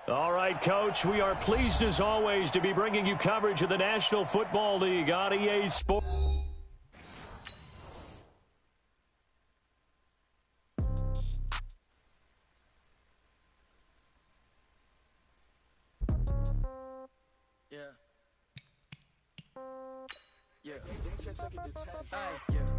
All right, Coach, we are pleased as always to be bringing you coverage of the National Football League on EA Sports.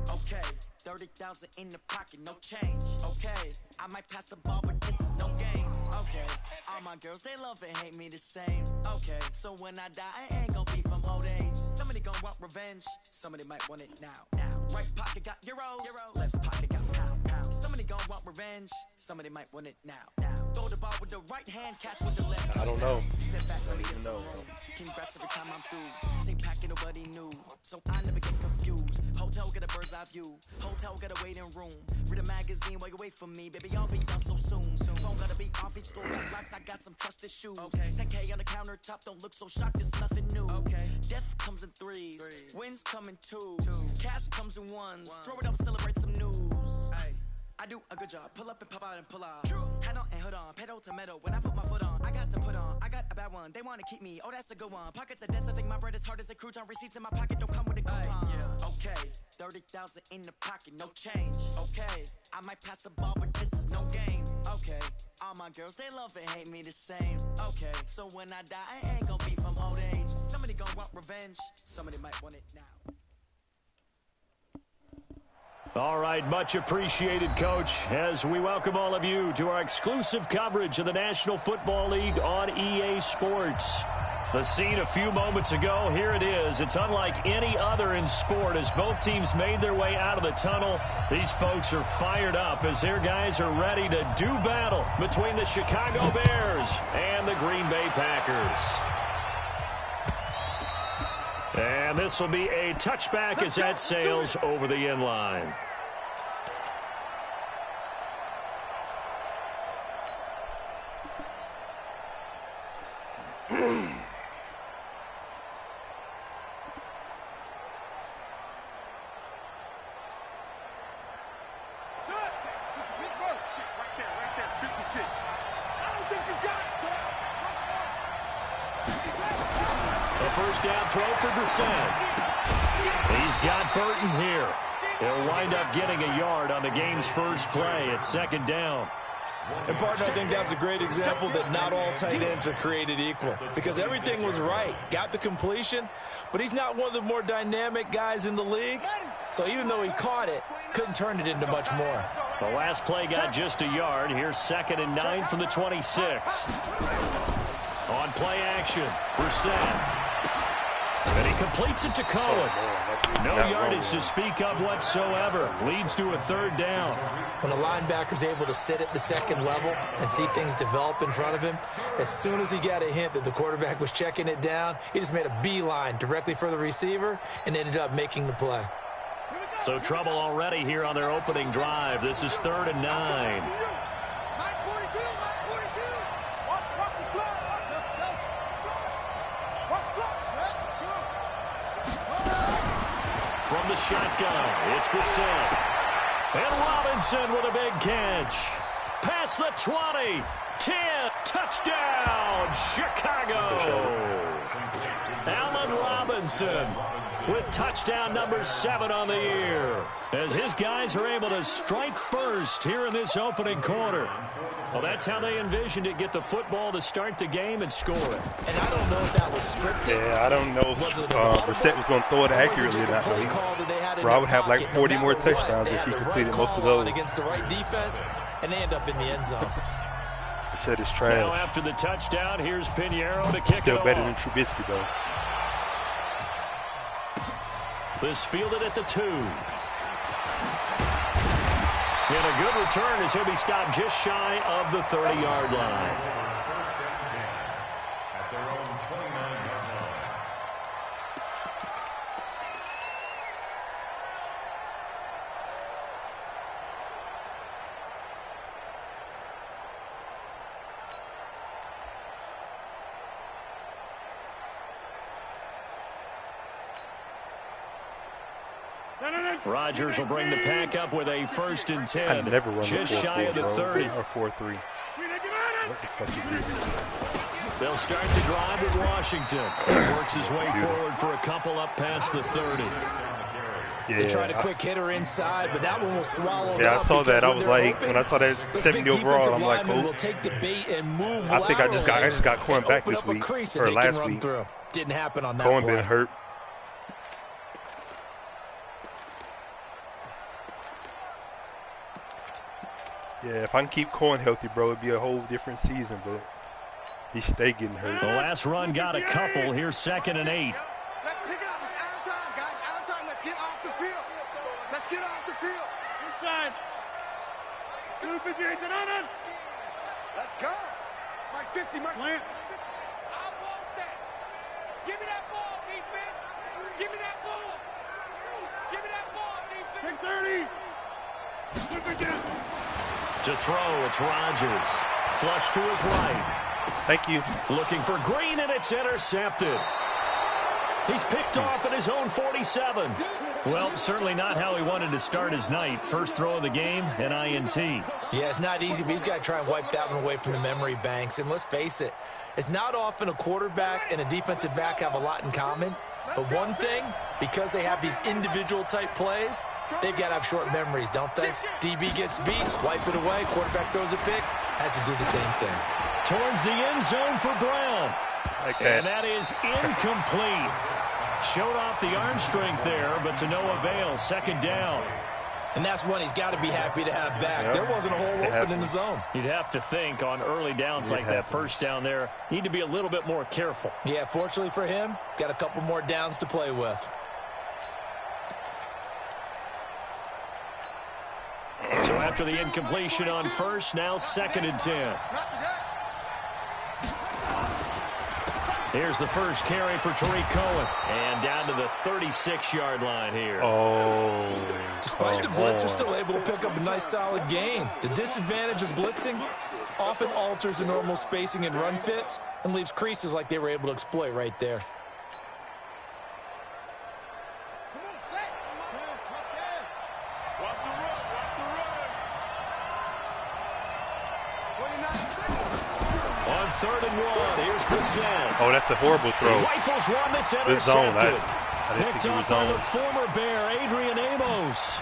Okay, 30,000 in the pocket, no change. Okay, I might pass the ball, but this is no game. Okay, all my girls, they love and hate me the same. Okay, so when I die, I ain't gonna be from old age. Somebody gonna want revenge, somebody might want it now. Right pocket got euros, left pocket got pounds. Somebody gonna want revenge, somebody might want it now. Throw the ball with the right hand, catch with the left. I don't know. Sit back, let me get some room. Congrats every time I'm through. Same packet, nobody knew, so I never get confused. Hotel get a bird's eye view. Hotel get a waiting room. Read a magazine while you wait for me. Baby, I'll be done so soon. Phone gotta be off each store. Blocks, I got some trusted shoes. 10K on the countertop. Don't look so shocked. It's nothing new. Death comes in threes. Wins come in twos. Cash comes in ones. Throw it up, celebrate some news. I do a good job. Pull up and pop out and pull out. Head on and hood on. Pedal to metal. When I put my foot on, I got to put on. I got a bad one. They want to keep me. Oh, that's a good one. Pockets are dense. I think my bread is hard as a crouton. Receipts in my pocket don't come with a coupon. Okay, 30,000 in the pocket, no change. Okay, I might pass the ball, but this is no game. Okay, all my girls, they love and hate me the same. Okay, so when I die, I ain't gonna be from old age. Somebody gonna want revenge. Somebody might want it now. All right, much appreciated, Coach, as we welcome all of you to our exclusive coverage of the National Football League on EA Sports. The scene a few moments ago, here it is. It's unlike any other in sport as both teams made their way out of the tunnel. These folks are fired up as their guys are ready to do battle between the Chicago Bears and the Green Bay Packers. And this will be a touchback as that sails over the end line. First down throw for Brissett. He's got Burton here. He'll wind up getting a yard on the game's first play at second down. And, partner, I think that's a great example that not all tight ends are created equal because everything was right. Got the completion, but he's not one of the more dynamic guys in the league. So even though he caught it, couldn't turn it into much more. The last play got just a yard. Here's 2nd and 9 from the 26. On play action, Brissett. And he completes it to Cohen. No yardage to speak of whatsoever. Leads to a 3rd down. When a linebacker's able to sit at the second level and see things develop in front of him, as soon as he got a hint that the quarterback was checking it down, he just made a beeline directly for the receiver and ended up making the play. So trouble already here on their opening drive. This is 3rd and 9. From the shotgun, it's Brissett. And Robinson with a big catch. Past the 20, 10, touchdown, Chicago. Allen Robinson with touchdown number 7 on the year as his guys are able to strike first here in this opening quarter. Well, that's how they envisioned it, get the football to start the game and score it. And I don't know if that was scripted. Yeah, I don't know if Brissett was going to throw it accurately or not. Rob would have like 40 more touchdowns if he completed most of those. Against the right defense, and they end up in the end zone. Brissett is trash. Now after the touchdown, here's Pinheiro to kick it off. Still better than Trubisky, though. This fielded at the 2. And a good return as he'll be stopped just shy of the 30-yard line. Rodgers will bring the pack up with a 1st and 10. I never run just shy of the 30. Or 4-3. What the fuck you do? They'll start the drive with Washington. Works his way forward for a couple up past the 30. Yeah, they tried a quick hitter inside, but that one was swallowed up. I saw that. I was like, when I saw that 70 overall, I'm like, oh. Will take the bait and move I think I just got Cohen back this week, or last week. Didn't happen on that Cohen play. been hurt. Yeah, if I can keep Cohen healthy, bro, it'd be a whole different season, but he stay getting hurt. The last run got a couple. Here's 2nd and 8. Let's pick it up. It's out of time, guys. Out of time. Let's get off the field. Let's get off the field. Inside. Let's go. Mike's 50, Mike. Plant. I want that. Give me that ball, defense. Give me that ball. Give me that ball, defense. 30. To throw, it's Rodgers. Flush to his right. Thank you. Looking for Green, and it's intercepted. He's picked off at his own 47. Well, certainly not how he wanted to start his night. First throw of the game, an INT. Yeah, it's not easy, but he's got to try and wipe that one away from the memory banks. And let's face it, it's not often a quarterback and a defensive back have a lot in common. But one thing, because they have these individual type plays, they've got to have short memories, don't they? DB gets beat, wipe it away, quarterback throws a pick, has to do the same thing. Towards the end zone for Brown. Like that. And that is incomplete. Showed off the arm strength there, but to no avail. 2nd down. And that's one he's got to be happy to have back. Yep. There wasn't a hole open in the zone. You'd have to think on early downs like that first down there, need to be a little bit more careful. Yeah, fortunately for him, got a couple more downs to play with. So after the incompletion on first, now 2nd and 10. Here's the first carry for Tariq Cohen. And down to the 36-yard line here. Oh. Despite the blitz, they're still able to pick up a nice, solid gain. The disadvantage of blitzing often alters the normal spacing and run fits and leaves creases like they were able to exploit right there. On 3rd and 1, here's Brissett. Oh, that's a horrible throw. Rifles one that's intercepted. Zone. I didn't Picked think he was up by zone. the former Bear, Adrian Amos.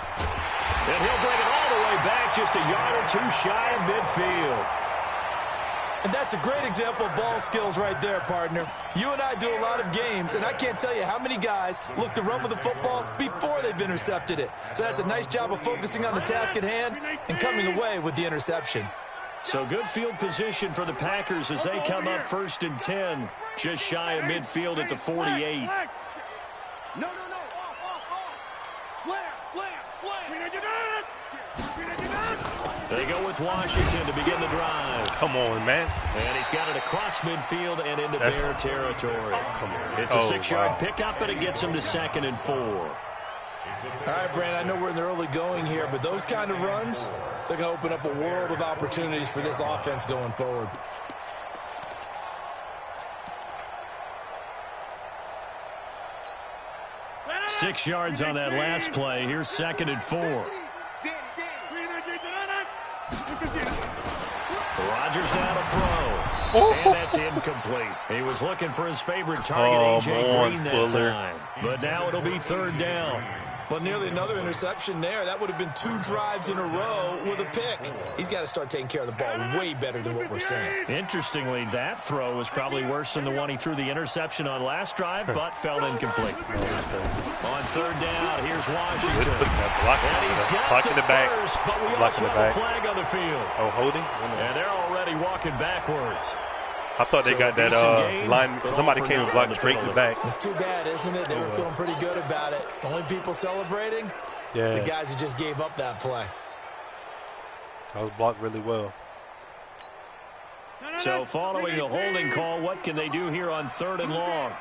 And he'll bring it all the way back, just a yard or two shy of midfield. And that's a great example of ball skills right there, partner. You and I do a lot of games, and I can't tell you how many guys look to run with the football before they've intercepted it. So that's a nice job of focusing on the task at hand and coming away with the interception. So good field position for the Packers as they come up 1st and 10, just shy of midfield at the 48. No. Slam. They go with Washington to begin the drive. Come on, man. And he's got it across midfield and into Bear territory. Come on. It's a 6-yard pickup, and it gets him to 2nd and 4. All right, Brandon, I know we're in the early going here, but those kind of runs, they're going to open up a world of opportunities for this offense going forward. Six yards on that last play. Here's 2nd and 4. Rodgers down to throw. And that's incomplete. He was looking for his favorite target, A.J. Green, that time. But now it'll be 3rd down. Well, nearly another interception there. That would have been 2 drives in a row with a pick. He's got to start taking care of the ball way better than what we're seeing. Interestingly, that throw was probably worse than the one he threw the interception on last drive, but fell incomplete. On 3rd down, here's Washington. And he's got the first, but we also have a flag on the field. Oh, holding? And they're already walking backwards. I thought they got that line. Somebody came and blocked straight in the back. It's too bad, isn't it? They were feeling pretty good about it. Only people celebrating, the guys who just gave up that play. That was blocked really well. So following the holding call, what can they do here on 3rd and long?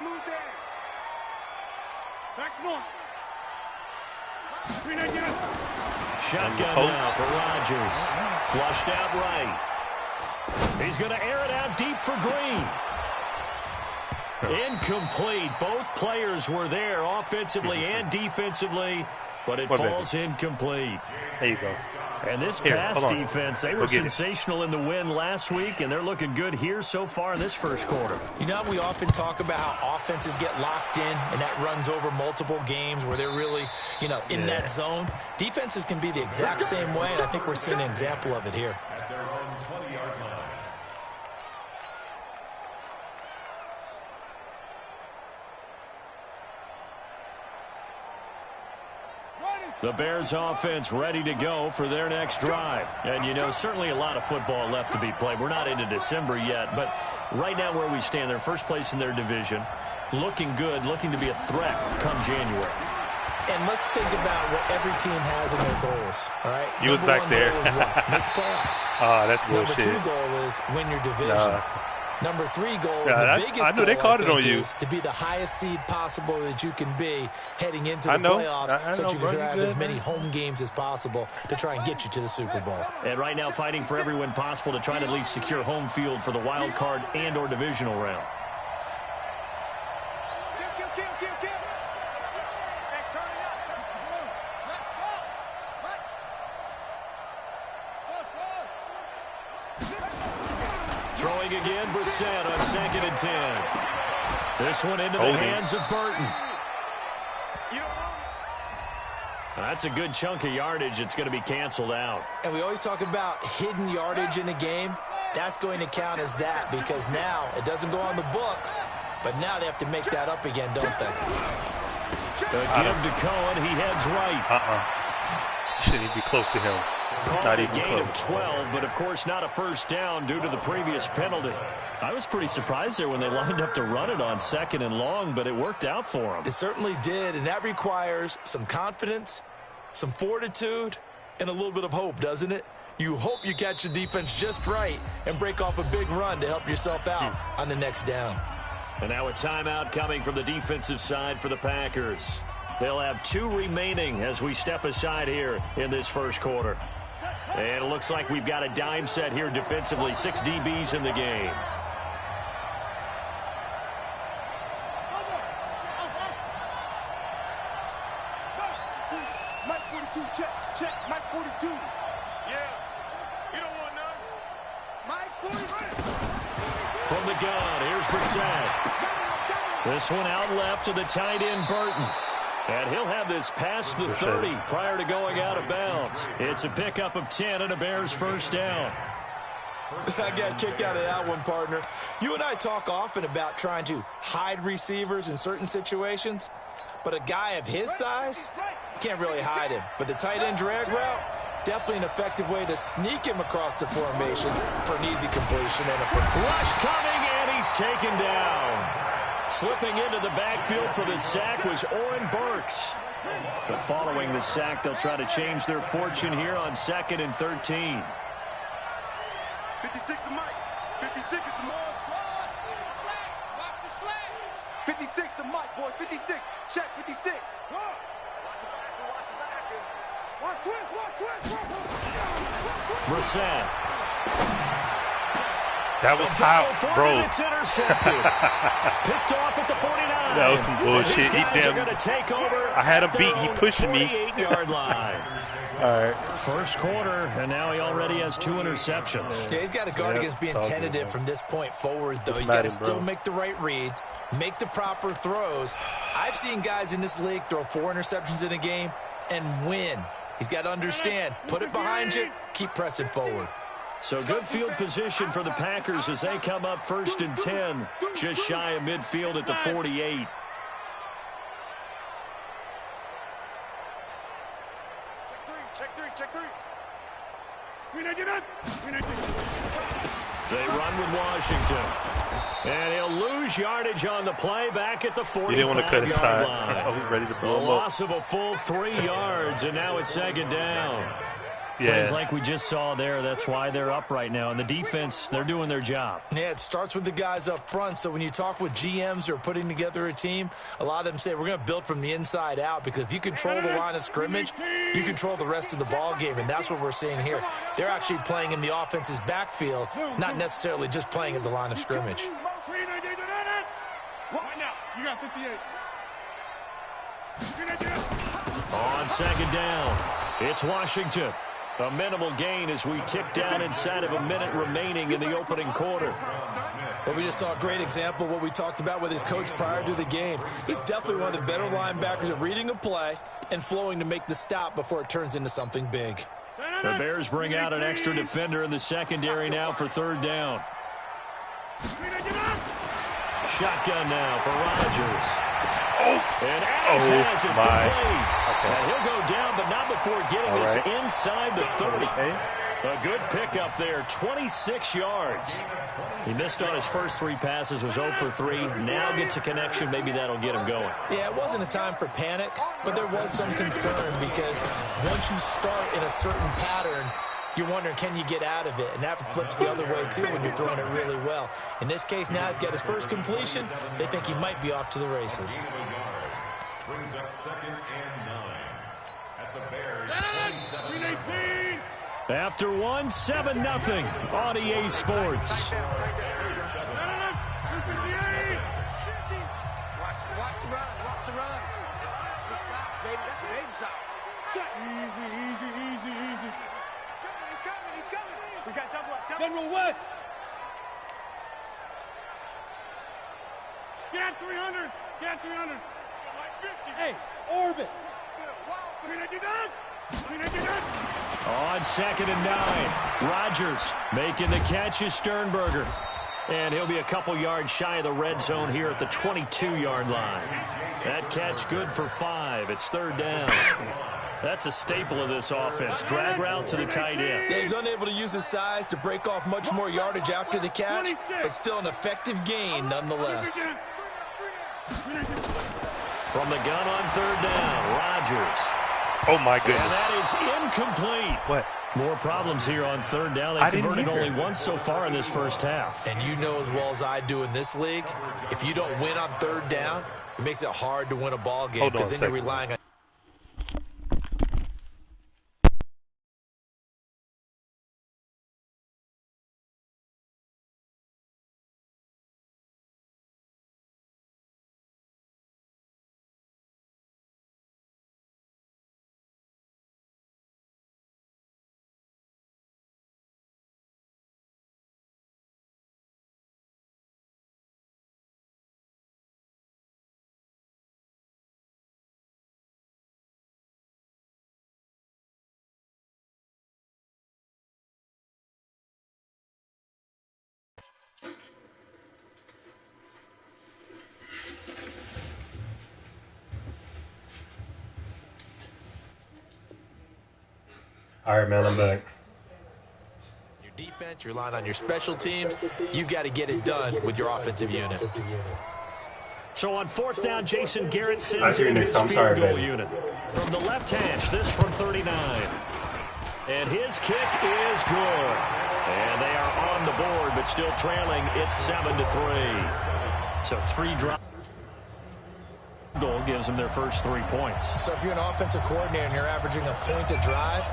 Shotgun now for Rodgers. Flushed out right. He's going to air it out deep for Green. Incomplete. Both players were there offensively and defensively, but it falls incomplete. There you go. And this pass defense, they were sensational in the win last week, and they're looking good here so far in this first quarter. You know, we often talk about how offenses get locked in, and that runs over multiple games where they're really, you know, in that zone. Defenses can be the exact same way, and I think we're seeing an example of it here. The Bears offense ready to go for their next drive. And, you know, certainly a lot of football left to be played. We're not into December yet, but right now where we stand, they're first place in their division, looking good, looking to be a threat come January. And let's think about what every team has in their goals, all right? You was back there. Make the playoffs. Oh, that's bullshit. Number 2 goal is win your division. Number 3 goal, the biggest I knew they called it on you. Is to be the highest seed possible that you can be heading into the playoffs, so that you can have as many home games as possible to try and get you to the Super Bowl. And right now fighting for every win possible to try to at least secure home field for the wild card and or divisional round. Throwing again, Brissett on 2nd and 10. This one into the hands of Burton. That's a good chunk of yardage. It's going to be canceled out. And we always talk about hidden yardage in a game. That's going to count as that because now it doesn't go on the books, but now they have to make that up again, don't they? Give to Cohen. He heads right. Shouldn't even be close to him. Not even gain of 12, but of course not a first down due to the previous penalty. I was pretty surprised there when they lined up to run it on 2nd and long, but it worked out for them. It certainly did, and that requires some confidence, some fortitude, and a little bit of hope, doesn't it? You hope you catch the defense just right and break off a big run to help yourself out on the next down. And now a timeout coming from the defensive side for the Packers. They'll have 2 remaining as we step aside here in this first quarter. And it looks like we've got a dime set here defensively. 6 DBs in the game. Mike 42, check, Mike 42. Yeah, you don't want none. Mike's 40, From the gun, here's Brissett. This one out left to the tight end, Burton. And he'll have this past the 30 prior to going out of bounds. It's a pickup of 10 and a Bears first down. I got a kick out of that one, partner. You and I talk often about trying to hide receivers in certain situations, but a guy of his size can't really hide him. But the tight end drag route, definitely an effective way to sneak him across the formation for an easy completion. And a rush coming, and he's taken down. Slipping into the backfield for the sack was Oren Burks. But following the sack, they'll try to change their fortune here on 2nd and 13. 56 to Mike. 56 is the Mike. Watch the slack. 56 to Mike, boys. 56. Check 56. Watch twist. Brissett. That was hot, bro. It's intercepted. Picked off at the 49. That was some bullshit. These guys are going to take over. I had him beat. He pushing me. 48-yard line. All right. First quarter, and now he already has 2 interceptions. Yeah, he's got to guard against being tentative from this point forward, though. He's got to still make the right reads, make the proper throws. I've seen guys in this league throw 4 interceptions in a game and win. He's got to understand, put it behind you, keep pressing forward. So good field position for the Packers as they come up 1st and 10, just shy of midfield at the 48. Check three. They run with Washington. And he'll lose yardage on the play back at the 45-yard line. You didn't want to cut inside. I was ready to blow him up. Loss of a full 3 yards, and now it's 2nd down. Yeah. Plays like we just saw there. That's why they're up right now. And the defense, they're doing their job. Yeah, it starts with the guys up front. So when you talk with GMs who are putting together a team, a lot of them say we're going to build from the inside out, because if you control the line of scrimmage, you control the rest of the ball game. And that's what we're seeing here. They're actually playing in the offense's backfield, not necessarily just playing at the line of scrimmage. Right now, you got 58. On 2nd down, it's Washington. A minimal gain as we tick down inside of a minute remaining in the opening quarter. Well, we just saw a great example of what we talked about with his coach prior to the game. He's definitely one of the better linebackers at reading a play and flowing to make the stop before it turns into something big. The Bears bring out an extra defender in the secondary now for third down. Shotgun now for Rodgers. And Adams has it complete. And he'll go down, but not before getting this inside the 30. A good pickup there, 26 yards. He missed on his first 3 passes, was 0 for 3. Now gets a connection. Maybe that'll get him going. Yeah, it wasn't a time for panic, but there was some concern because once you start in a certain pattern, you're wondering, can you get out of it? And that flips the other way, too, when you're throwing it really well. In this case, now he's got his first completion. They think he might be off to the races. Brings up 2nd and 9 at the Bears 27. After 1, 7-0 on EA Sports. Watch the run. Good shot, baby. That's a baby shot. Easy. He's coming. We got double up. General West. Get 300. Hey, orbit. On 2nd and 9, Rodgers making the catch is Sternberger. And he'll be a couple yards shy of the red zone here at the 22-yard line. That catch good for 5. It's third down. That's a staple of this offense. Drag route to the tight end. Yeah, he's unable to use his size to break off much more yardage after the catch, but still an effective gain nonetheless. From the gun on third down, Rodgers. Oh, my goodness. And that is incomplete. What? More problems here on third down. They've converted only once so far in this first half. And you know as well as I do in this league, if you don't win on third down, it makes it hard to win a ball game because then you're relying on. All right, man, I'm back. Your defense, you're relying on your special teams. You've got to get it done with your offensive unit. So on 4th down, Jason Garrett-Simmons in his field goal unit. From the left hash, this from 39. And his kick is good. And they are on the board, but still trailing. It's 7-3. So 3 drop. Goal gives them their first 3 points. So if you're an offensive coordinator and you're averaging a point a drive,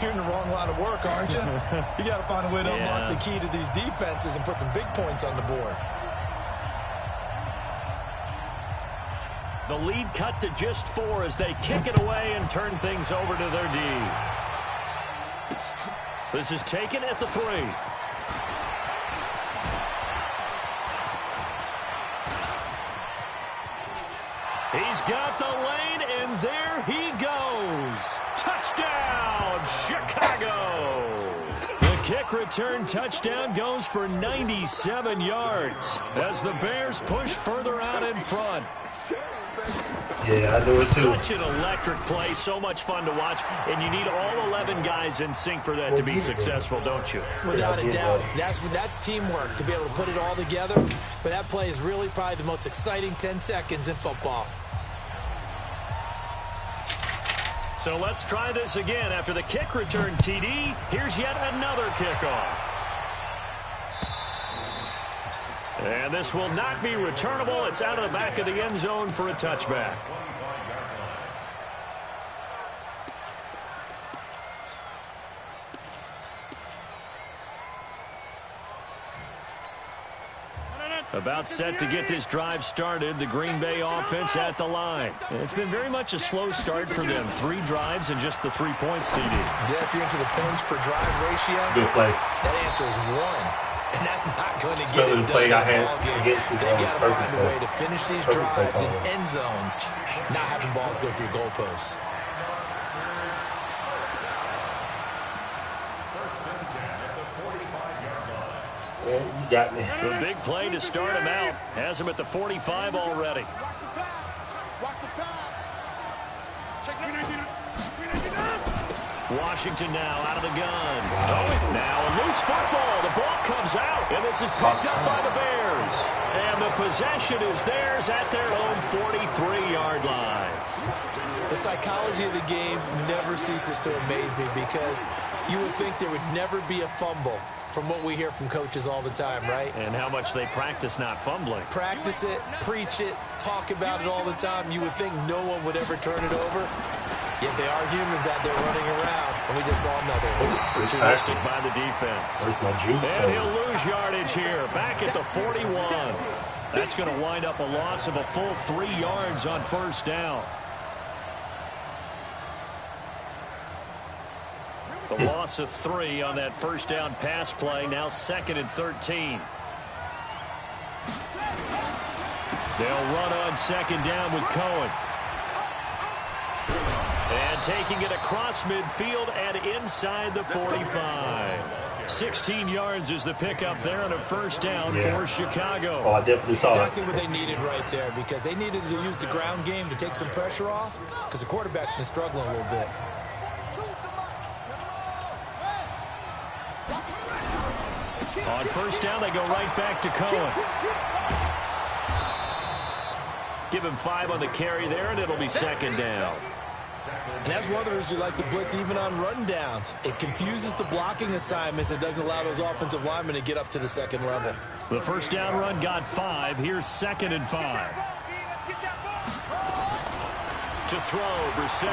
you're in the wrong line of work, aren't you? You got to find a way to unlock the key to these defenses and put some big points on the board. The lead cut to just 4 as they kick it away and turn things over to their D. This is taken at the 3. He's got the lane, and there he goes. Touchdown, Chicago. The kick return touchdown goes for 97 yards as the Bears push further out in front. Yeah, I do it too. Such an electric play, so much fun to watch, and you need all 11 guys in sync for that to be successful, don't you? Without a doubt. That's teamwork, to be able to put it all together. But that play is really probably the most exciting 10 seconds in football. So let's try this again. After the kick return TD, here's yet another kickoff. And this will not be returnable. It's out of the back of the end zone for a touchback. About set to get this drive started, the Green Bay offense at the line. It's been very much a slow start for them. 3 drives and just the 3 points, CD. Yeah, if you're into the points per drive ratio, It's a good play. that answer is 1. And that's not going to get Better it the play done I in a had ball game. against the They've got to perfect find a play. way to finish these Perfect play drives in call. end zones, not having balls go through goalposts. Yeah, you got me. The big play to start him out. Has him at the 45 already. Watch the pass. Check Washington now out of the gun. Oh, now a loose football. The ball comes out, and this is picked up by the Bears. And the possession is theirs at their own 43-yard line. The psychology of the game never ceases to amaze me because you would think there would never be a fumble from what we hear from coaches all the time, right? And how much they practice not fumbling. Practice it, preach it, talk about it all the time. You would think no one would ever turn it over. Yet they are humans out there running around, and we just saw another one. Opportunistic by the defense. Where's my juke? And he'll lose yardage here, back at the 41. That's going to wind up a loss of a full 3 yards on first down. The loss of 3 on that first down pass play, now 2nd and 13. They'll run on 2nd down with Cohen. And taking it across midfield and inside the 45. 16 yards is the pickup there on a first down for Chicago. Oh, I definitely saw Exactly it. what they needed right there because they needed to use the ground game to take some pressure off because the quarterback's been struggling a little bit. On first down, they go right back to Cohen. Give him 5 on the carry there, and it'll be 2nd down. And that's one of the reasons you like to blitz even on run downs. It confuses the blocking assignments and doesn't allow those offensive linemen to get up to the 2nd level. The first down run got 5. Here's 2nd and 5. To throw, Brissett.